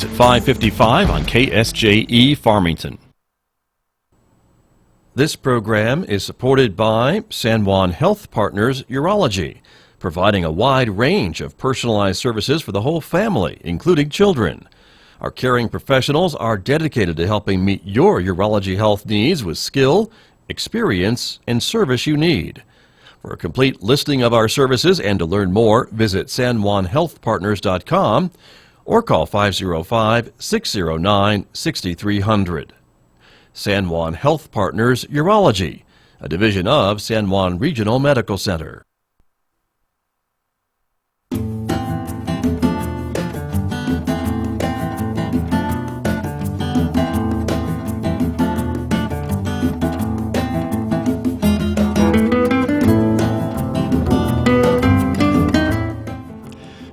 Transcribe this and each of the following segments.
At 5:55 on KSJE Farmington. This program is supported by San Juan Health Partners Urology, providing a wide range of personalized services for the whole family, including children. Our caring professionals are dedicated to helping meet your urology health needs with skill, experience, and service you need. For a complete listing of our services and to learn more, visit sanjuanhealthpartners.com or call 505-609-6300. San Juan Health Partners Urology, a division of San Juan Regional Medical Center.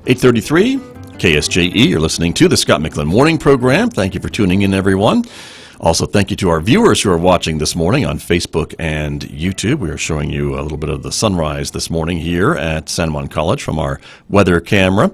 (8:33) KSJE, you're listening to the Scott Michlin Morning Program. Thank you for tuning in, everyone. Also, thank you to our viewers who are watching this morning on Facebook and YouTube. We are showing you a little bit of the sunrise this morning here at San Juan College from our weather camera.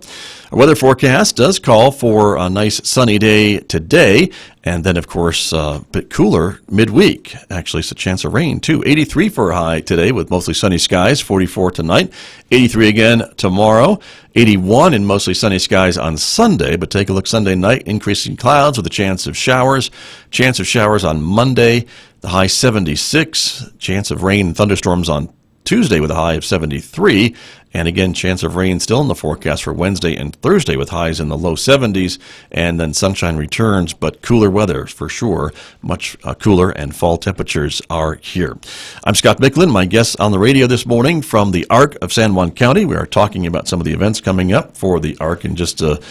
Our weather forecast does call for a nice sunny day today, and then, of course, a bit cooler midweek. Actually, it's a chance of rain, too. 83 for a high today with mostly sunny skies, 44 tonight, 83 again tomorrow, 81 in mostly sunny skies on Sunday. But take a look Sunday night, increasing clouds with a chance of showers. Chance of showers on Monday, the high 76. Chance of rain and thunderstorms on Tuesday with a high of 73. And again, chance of rain still in the forecast for Wednesday and Thursday with highs in the low 70s. And then sunshine returns, but cooler weather for sure. Much cooler, and fall temperatures are here. I'm Scott Michlin, my guest on the radio this morning from the ARC of San Juan County. We are talking about some of the events coming up for the ARC in just a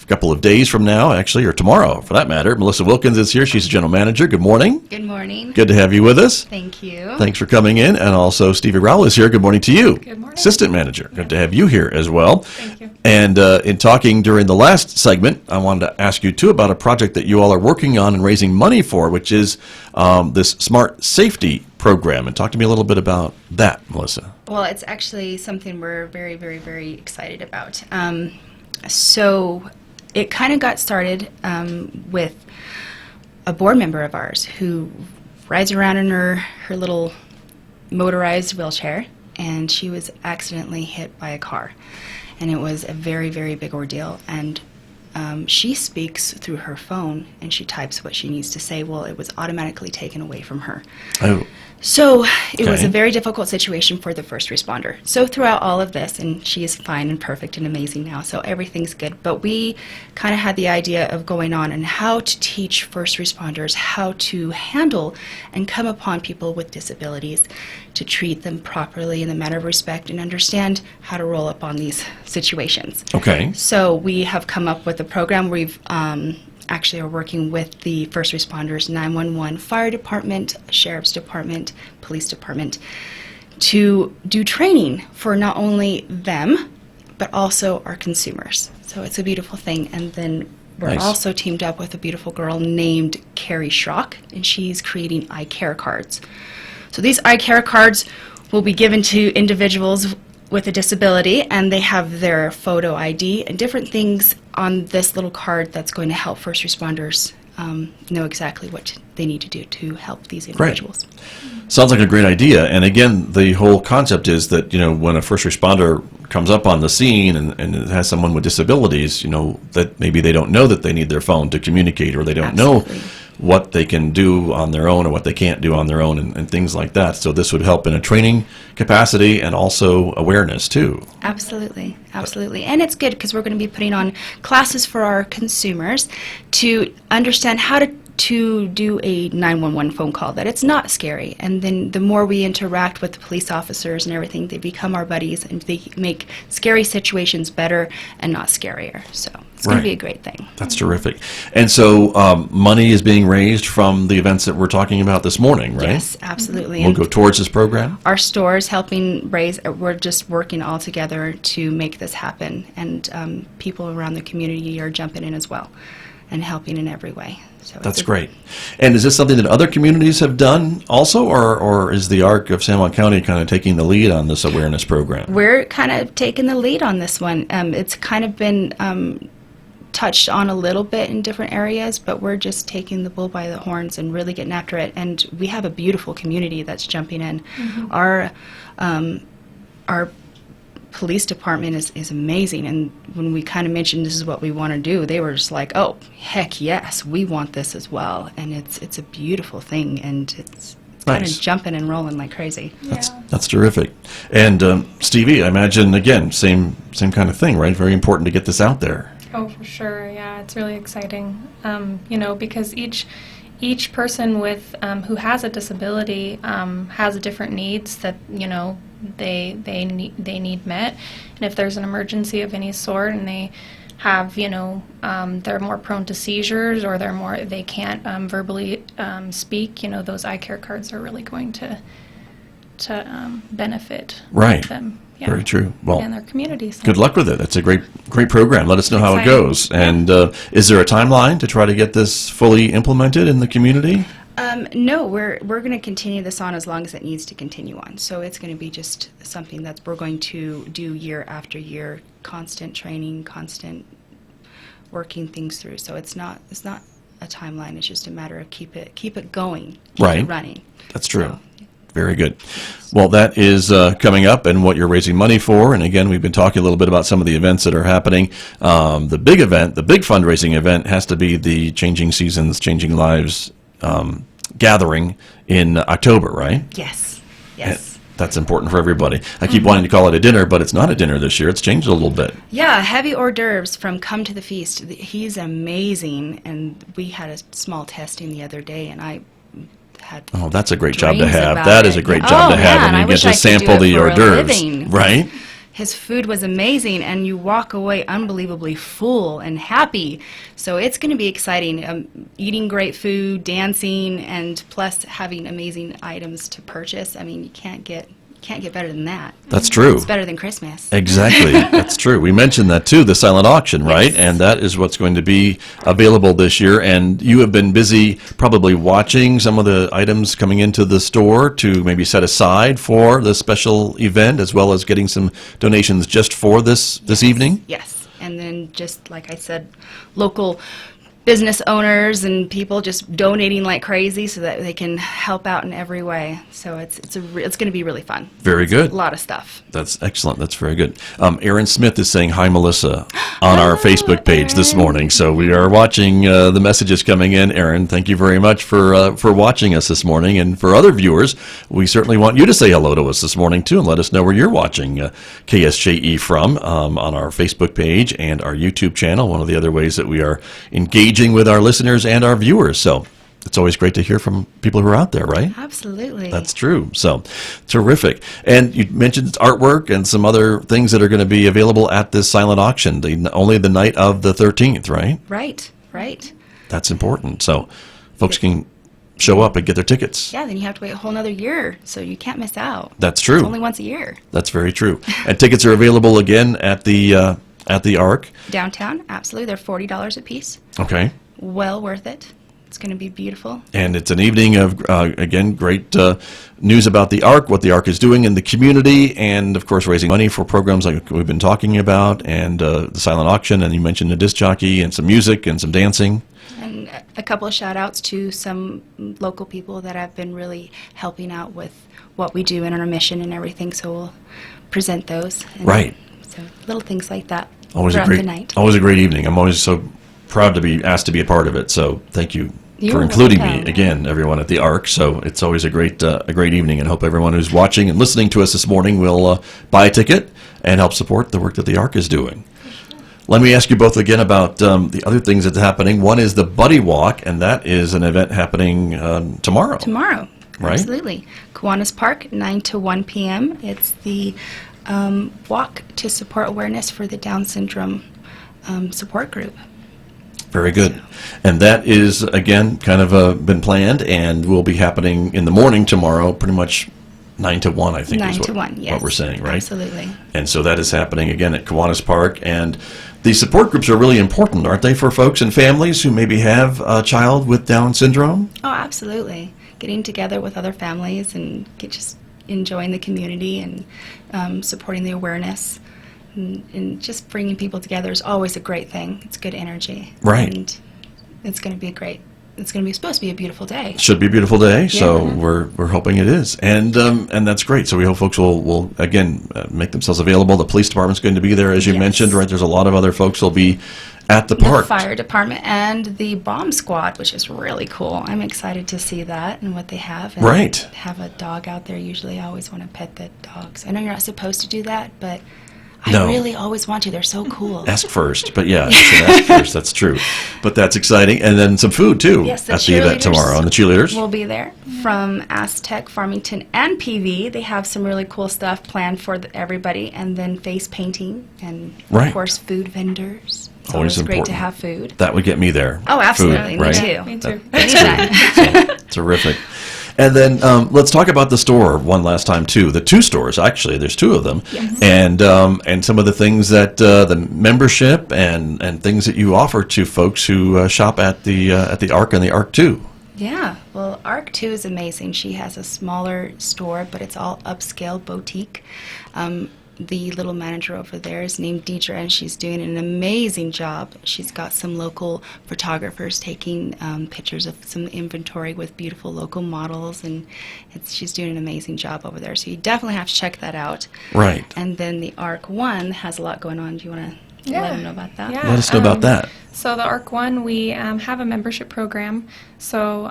couple of days from now, actually, or tomorrow for that matter. Melissa Wilkins is here. She's the general manager. Good morning. Good morning. Good to have you with us. Thank you. Thanks for coming in. And also Stevie Rowell is here. Good morning to you. Good morning. Assistant manager. Good to have you here as well. Thank you. And in talking during the last segment, I wanted to ask you too about a project that you all are working on and raising money for, which is this Smart Safety program. And talk to me a little bit about that, Melissa. Well, it's actually something we're very, very, very excited about. So it kind of got started with a board member of ours who rides around in her little motorized wheelchair, and she was accidentally hit by a car. And it was a very, very big ordeal. And she speaks through her phone, and she types what she needs to say. Well, it was automatically taken away from her. Oh. So it was a very difficult situation for the first responder. So throughout all of this, and she is fine and perfect and amazing now, so everything's good. But we kind of had the idea of going on and how to teach first responders how to handle and come upon people with disabilities, to treat them properly in the matter of respect and understand how to roll up on these situations. Okay. So we have come up with a program. We've actually are working with the first responders, 911, fire department, sheriff's department, police department, to do training for not only them, but also our consumers. So it's a beautiful thing. And then we're also teamed up with a beautiful girl named Carrie Schrock, and she's creating eye care cards. So these eye care cards will be given to individuals with a disability, and they have their photo ID and different things on this little card that's going to help first responders know exactly what they need to do to help these individuals. Right. Sounds like a great idea. And again, the whole concept is that, when a first responder comes up on the scene and it has someone with disabilities, that maybe they don't know that they need their phone to communicate, or they don't know what they can do on their own or what they can't do on their own, and things like that. So this would help in a training capacity and also awareness too. Absolutely, absolutely. And it's good because we're going to be putting on classes for our consumers to understand how to do a 911 phone call, that it's not scary. And then the more we interact with the police officers and everything, they become our buddies, and they make scary situations better and not scarier. So it's going to be a great thing. That's terrific. And so money is being raised from the events that we're talking about this morning, right? Yes, absolutely. We'll go towards this program? Our store's helping raise, we're just working all together to make this happen. And people around the community are jumping in as well and helping in every way. So that's great. And is this something that other communities have done also, or is the ARC of San Juan County kind of taking the lead on this awareness program? We're kind of taking the lead on this one. It's kind of been touched on a little bit in different areas, but we're just taking the bull by the horns and really getting after it. And we have a beautiful community that's jumping in. Our police department is amazing, and when we kind of mentioned this is what we want to do, they were just like, oh, heck yes, we want this as well. And it's a beautiful thing, and it's kind of jumping and rolling like crazy. That's terrific. And Stevie, I imagine, again, same kind of thing, right? Very important to get this out there. Oh, for sure. Yeah, it's really exciting. Because each person with who has a disability has different needs that they need met, and if there's an emergency of any sort and they have they're more prone to seizures, or they can't verbally speak, those eye care cards are really going to benefit them. Yeah. Very true. Well, and their communities. Good luck with it. That's a great program. Let us know how it goes. And is there a timeline to try to get this fully implemented in the community? No, we're going to continue this on as long as it needs to continue on. So it's going to be just something that we're going to do year after year, constant training, constant working things through. So it's not a timeline. It's just a matter of keep it going, keep it running. That's true. So, very good. Well, that is coming up and what you're raising money for. And again, we've been talking a little bit about some of the events that are happening. The big event, the big fundraising event, has to be the Changing Seasons, Changing Lives gathering in October, right? Yes. And that's important for everybody. I keep wanting to call it a dinner, but it's not a dinner this year. It's changed a little bit. Yeah, heavy hors d'oeuvres from Come to the Feast. He's amazing, and we had a small testing the other day, and I had that's a great job to have. about That it. is a great job to have, man, and I you get wish to I could sample do it the for hors a d'oeuvres, living. right? His food was amazing, and you walk away unbelievably full and happy. So it's going to be exciting. Eating great food, dancing, and plus having amazing items to purchase. I mean, you can't get better than that. That's true. It's better than Christmas. Exactly. That's true. We mentioned that too, the silent auction, right? Yes. And that is what's going to be available this year. And you have been busy probably watching some of the items coming into the store to maybe set aside for the special event, as well as getting some donations just for this evening? Yes. And then just like I said, local business owners and people just donating like crazy so that they can help out in every way. So it's going to be really fun. Very good. A lot of stuff. That's excellent. That's very good. Aaron Smith is saying hi, Melissa, on our Facebook page this morning. So we are watching the messages coming in. Aaron, thank you very much for watching us this morning. And for other viewers, we certainly want you to say hello to us this morning too, and let us know where you're watching KSJE from on our Facebook page and our YouTube channel. One of the other ways that we are engaging with our listeners and our viewers. So it's always great to hear from people who are out there, right? Absolutely. That's true. So terrific. And you mentioned artwork and some other things that are going to be available at this silent auction, only the night of the 13th, right? Right. That's important. So folks can show up and get their tickets. Yeah, then you have to wait a whole nother year, so you can't miss out. That's true. It's only once a year. That's very true. And tickets are available again at the Arc. Downtown, absolutely. They're $40 a piece. Okay. Well worth it. It's going to be beautiful. And it's an evening of, again, great news about the Arc, what the Arc is doing in the community, and, of course, raising money for programs like we've been talking about, and the silent auction, and you mentioned the disc jockey, and some music, and some dancing. And a couple of shout-outs to some local people that have been really helping out with what we do in our mission and everything, so we'll present those. Right. So little things like that always throughout the night. Always a great evening. I'm always so proud to be asked to be a part of it. So thank you You're for including welcome. me again, everyone at the Arc. So it's always a great evening, and hope everyone who's watching and listening to us this morning will buy a ticket and help support the work that the Arc is doing. Let me ask you both again about the other things that's happening. One is the Buddy Walk, and that is an event happening tomorrow. Tomorrow, right? Absolutely. Kiwanis Park, 9 to 1 p.m. It's the walk to support awareness for the Down syndrome support group. Very good. And that is, again, kind of been planned and will be happening in the morning tomorrow, pretty much 9 to 1, I think 9 is to 1, yes. what we're saying, right? Absolutely. And so that is happening, again, at Kiwanis Park. And these support groups are really important, aren't they, for folks and families who maybe have a child with Down syndrome? Oh, absolutely. Getting together with other families and just enjoying the community and supporting the awareness. and just bringing people together is always a great thing. It's good energy. Right. And it's going to be great. It's going to be supposed to be a beautiful day. Should be a beautiful day, so Yeah. we're hoping it is, and that's great. So we hope folks will again make themselves available. The police department's going to be there, as you Yes. mentioned, right? There's a lot of other folks who'll be at the The park. fire department and the bomb squad, which is really cool. I'm excited to see that and what they have. And Right. have a dog out there. Usually I always want to pet the dogs. I know you're not supposed to do that, but No. I really always want to. They're so cool. Ask first, but yeah, you should ask first. That's true, but that's exciting, and then some food too Yes, the at the event cheerleaders tomorrow. And the cheerleaders. will be there from Aztec, Farmington, and PV. They have some really cool stuff planned for everybody, and then face painting, and Right. of course food vendors. It's Always always great to important. have food. That would get me there. Oh, absolutely. Food, Me right? too. Me too. Anytime. Terrific. And then let's talk about the store one last time too. The two stores, actually, there's two of them, Yes. and some of the things that the membership and things that you offer to folks who shop at the ARC and the ARC 2. Yeah, well, ARC 2 is amazing. She has a smaller store, but it's all upscale boutique. The little manager over there is named Deidre, and she's doing an amazing job. She's got some local photographers taking pictures of some inventory with beautiful local models, and she's doing an amazing job over there. So you definitely have to check that out. Right. And then the ARC 1 has a lot going on. Do you want to let them know about that? Yeah. Let us know about that. So the ARC One, we have a membership program. So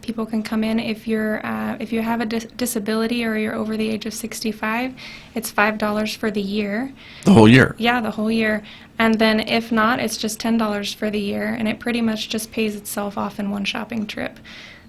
people can come in if you have a disability or you're over the age of 65. It's $5 for the year. The whole year. Yeah, the whole year. And then if not, it's just $10 for the year, and it pretty much just pays itself off in one shopping trip.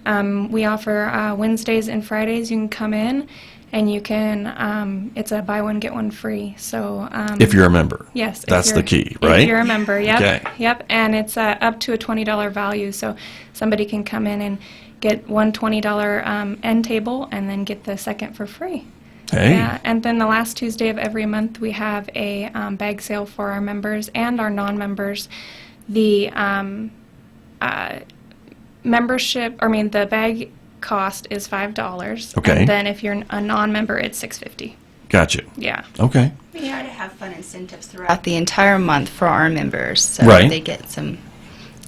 We offer Wednesdays and Fridays. You can come in, and you can. It's a buy one get one free. So If you're a member. yes, if That's the you're- key, right? If you're a member, yep, Okay. yep, and it's up to a $20 value. So somebody can come in and get one $20 end table, and then get the second for free. Hey. Yeah, and then the last Tuesday of every month we have a bag sale for our members and our non-members. The the bag cost is $5. Okay. And then if you're a non-member, it's $6.50. Gotcha. Yeah. Okay. We try to have fun incentives throughout the entire month for our members, so Right. they get some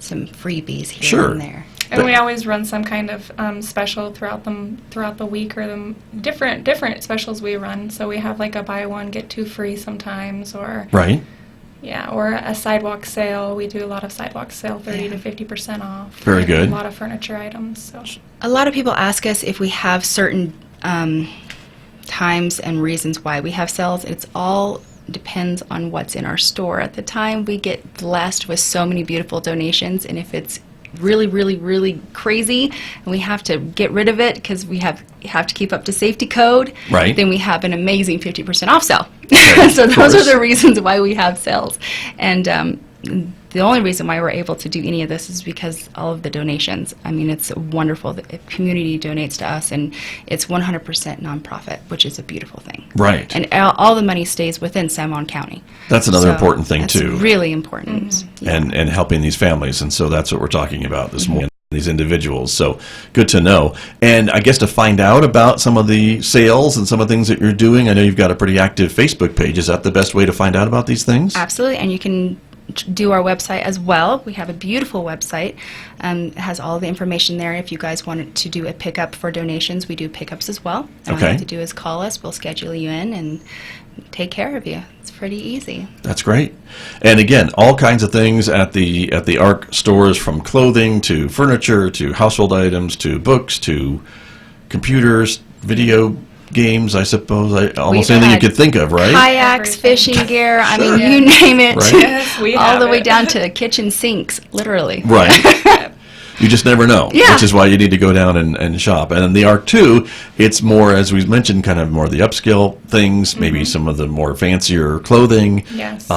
freebies here Sure. and there. And we always run some kind of special throughout the week, or the different specials we run. So we have like a buy one get two free sometimes, or Right. yeah, or a sidewalk sale. We do a lot of sidewalk sale, 30 to Yeah. 50% off. Very and good. A lot of furniture items. So A lot of people ask us if we have certain times and reasons why we have sales. It's all depends on what's in our store. At the time, we get blessed with so many beautiful donations, and if it's really, really, really crazy, and we have to get rid of it because we have to keep up to safety code, Right. then we have an amazing 50% off sale. Okay, So of those are course. the reasons why we have sales. And the only reason why we're able to do any of this is because all of the donations. I mean, it's wonderful. The community donates to us, and it's 100% nonprofit, which is a beautiful thing. Right. And all the money stays within San Juan County. That's another So important thing that's too. really important. and helping these families. And so that's what we're talking about this morning, these individuals. So good to know. And I guess to find out about some of the sales and some of the things that you're doing, I know you've got a pretty active Facebook page. Is that the best way to find out about these things? Absolutely, and you can do our website as well. We have a beautiful website. It has all the information there. If you guys wanted to do a pickup for donations, we do pickups as well. And all you Okay. have to do is call us. We'll schedule you in and take care of you. It's pretty easy. That's great. And again, all kinds of things at the ARC stores, from clothing to furniture to household items to books to computers, video games, I suppose. Almost We've anything you had could think of, right? Kayaks, Everything. fishing gear, I Sure. mean, you name it. Right. Yes, we All have the way it. down to kitchen sinks, literally. Right. You just never know, Yeah. which is why you need to go down and shop. And then the ARC 2, it's more, as we mentioned, kind of more the upscale things, maybe some of the more fancier clothing, Yes.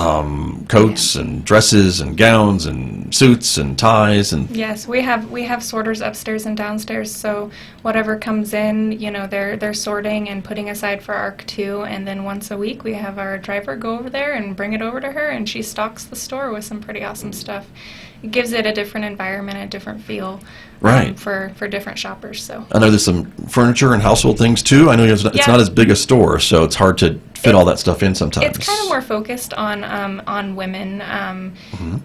coats and dresses and gowns and suits and ties. And Yes, we have sorters upstairs and downstairs. So whatever comes in, they're sorting and putting aside for ARC 2, and then once a week we have our driver go over there and bring it over to her, and she stocks the store with some pretty awesome stuff. It gives it a different environment, a different feel, Right. for different shoppers. So I know there's some furniture and household things too. I know it's Yeah. not as big a store, so it's hard to fit all that stuff in sometimes. It's kind of more focused on women,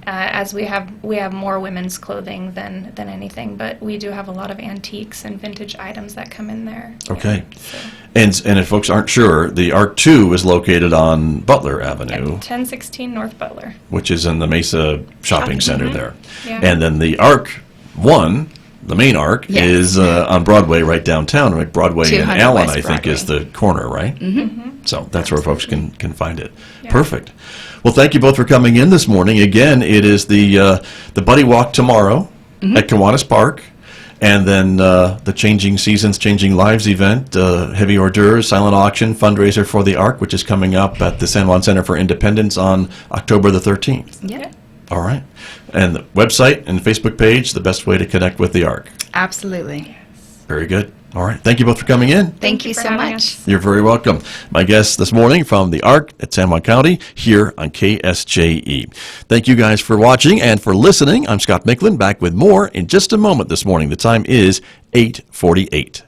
as we have more women's clothing than anything. But we do have a lot of antiques and vintage items that come in there. Okay. Yeah, so. And if folks aren't sure, the ARC 2 is located on Butler Avenue, 1016 North Butler. which is in the Mesa Shopping Center there. Yeah. And then the ARC 1, the main ARC, Yeah. is on Broadway right downtown. Right? Broadway and 200 Allen, West I think, is the corner, right? Mm-hmm. So that's where folks can find it. Yeah. Perfect. Well, thank you both for coming in this morning. Again, it is the Buddy Walk tomorrow at Kiwanis Park. And then the Changing Seasons, Changing Lives event, heavy hors d'oeuvres, silent auction, fundraiser for the ARC, which is coming up at the San Juan Center for Independence on October the 13th. Yep. All right. And the website and Facebook page, the best way to connect with the ARC. Absolutely. Very good. All right. Thank you both for coming in. Thank you for so having much. us. You're very welcome. My guest this morning from the ARC at San Juan County here on KSJE. Thank you guys for watching and for listening. I'm Scott Michlin, back with more in just a moment this morning. The time is 8:48.